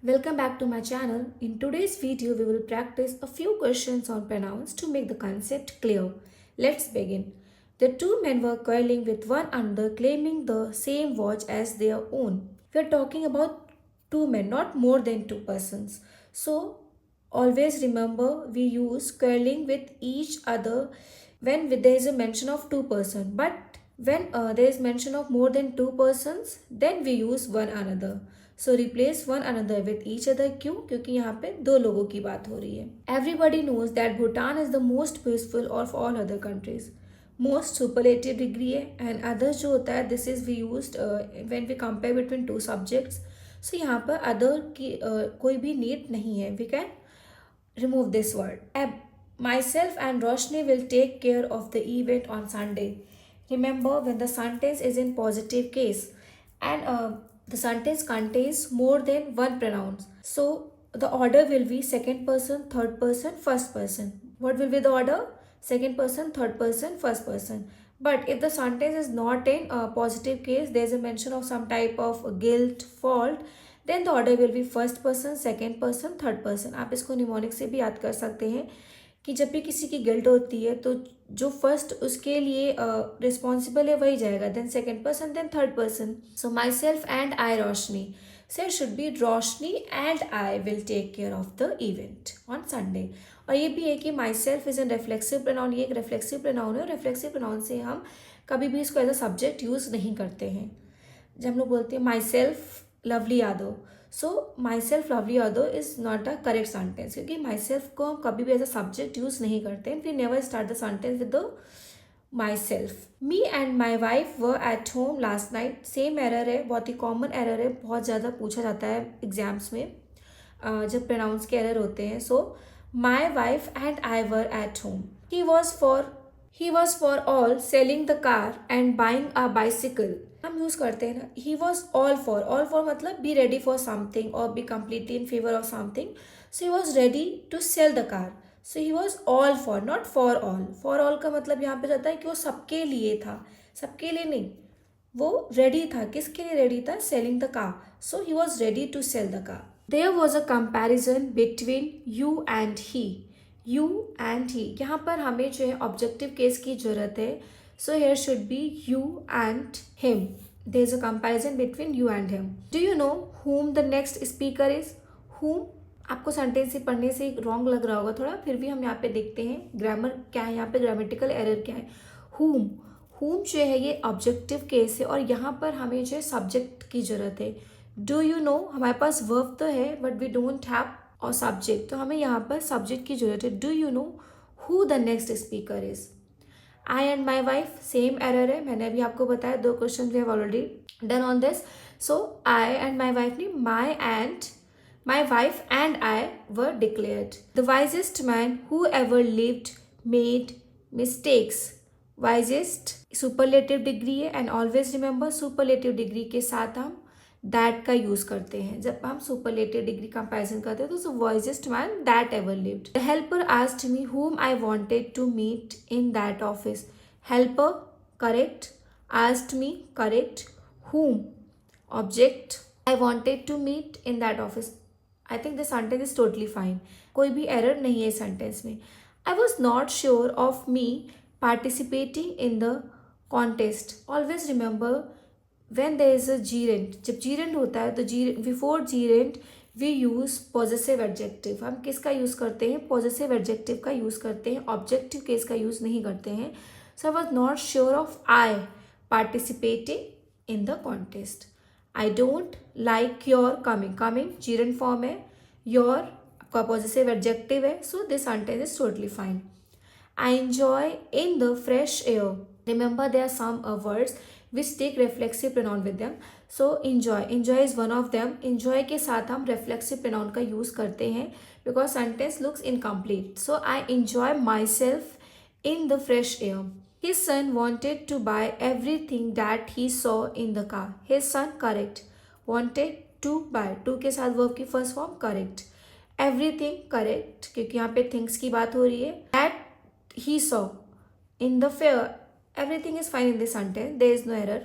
Welcome back to my channel. In today's video, we will practice a few questions on pronouns to make the concept clear. Let's begin. The two men were quarreling with one another, claiming the same watch as their own. We are talking about two men, not more than two persons. So, always remember we use quarreling with each other when there is a mention of two person. But when there is mention of more than two persons, then we use one another. So replace one another with each other क्यों? क्योंकि यहाँ पे दो लोगों की बात हो रही है. Everybody knows that Bhutan is the most peaceful of all other countries. Most superlative degree है एंड अदर जो होता है this is we use when we compare between two subjects. So यहाँ पर अदर की कोई भी नीड नहीं है. We can remove this word. Myself and Roshni will take care of the event on Sunday. Remember when the sentence is in positive case and the sentence contains more than one pronouns. So the order will be second person, third person, first person. What will be the order? Second person, third person, first person. But if the sentence is not in a positive case, there is a mention of some type of guilt, fault, then the order will be first person, second person, third person. आप इसको mnemonic से भी याद कर सकते हैं कि जब भी किसी की गिल्ट होती है तो जो फर्स्ट उसके लिए रिस्पॉन्सिबल है वही जाएगा, then second person, then third person. So myself and I Roshni. So should be Roshni and I will take care of the event on Sunday. और ये भी है कि myself is an reflexive pronoun. ये एक रिफ्लेक्सिव प्रोनाउन है और reflexive pronoun से हम कभी भी इसको एज अ सब्जेक्ट यूज़ नहीं करते हैं. जब हम लोग बोलते हैं my self lovely Yadav, so my self lovely Yadav is not a correct sentence क्योंकि माई सेल्फ को हम कभी भी एज अ सब्जेक्ट यूज नहीं करते हैं. We never start the sentence with the myself. Me and my wife were at home last night. Same error है, बहुत ही कॉमन एरर है, बहुत ज़्यादा पूछा जाता है एग्जाम्स में जब प्रोनाउंस के एरर होते हैं. So my wife and I were at home. He was for all selling the car and buying a bicycle. हम यूज करते हैं ना, ही वॉज ऑल फॉर मतलब बी रेडी फॉर समथिंग और be completely in favour of something. So he was ready to sell the car. So he was all for, not for all. For all का मतलब यहाँ पे जाता है कि वो सबके लिए था, सबके लिए नहीं. वो रेडी था, किसके लिए रेडी था? Selling the car. So he was ready to sell the car. There was a comparison between you and he. You and he, यहाँ पर हमें जो है ऑब्जेक्टिव केस की जरूरत है. So here should be you and him. There is a comparison between you and him. Do you know whom the next speaker is? Whom आपको sentence से पढ़ने से रॉन्ग लग रहा होगा थोड़ा, फिर भी हम यहाँ पे देखते हैं ग्रामर क्या है, यहाँ पे ग्रामेटिकल एरर क्या है. whom जो है ये ऑब्जेक्टिव केस है और यहाँ पर हमें जो है सब्जेक्ट की जरूरत है. डू यू नो, हमारे पास वर्ब तो है बट वी डोंट हैव और सब्जेक्ट, तो हमें यहाँ पर सब्जेक्ट की जरूरत है. Do you know who the next speaker is? I and my wife, same error है, मैंने अभी आपको बताया, दो question we have already done on this. So I and my wife नहीं, my wife and I were declared. The wisest man who ever lived made mistakes. Wisest superlative degree है and always remember superlative degree के साथ हम that का use करते हैं जब हम सुपरलेटिव डिग्री कंपैरिजन करते हैं. तो wisest man that ever lived. The helper asked me whom I wanted to meet in that office. Helper, correct. Asked me, correct. Whom, object. I wanted to meet in that office. I think the sentence is totally fine. कोई भी error नहीं है sentence में. I was not sure of me participating in the contest. Always remember when there is a gerund, जब gerund होता है तो before gerund we use possessive adjective. हम किसका यूज़ करते हैं? possessive adjective का यूज़ करते हैं, objective case का यूज़ नहीं करते हैं. So I was not sure of I participating in the contest. I don't like your coming. Coming gerund form है, your का possessive adjective है, so this sentence is totally fine. I enjoy in the fresh air. Remember there are some words which take reflexive pronoun with them. So enjoy is one of them. Enjoy के साथ हम reflexive pronoun का use करते हैं because sentence looks incomplete. So I enjoy myself in the fresh air. His son wanted to buy everything that he saw in the car. His son, correct. Wanted to buy, to के साथ verb की first form, correct. Everything, correct क्योंकि यहाँ पे things की बात हो रही है. That he saw in the fair, everything is fine in this sentence, there is no error.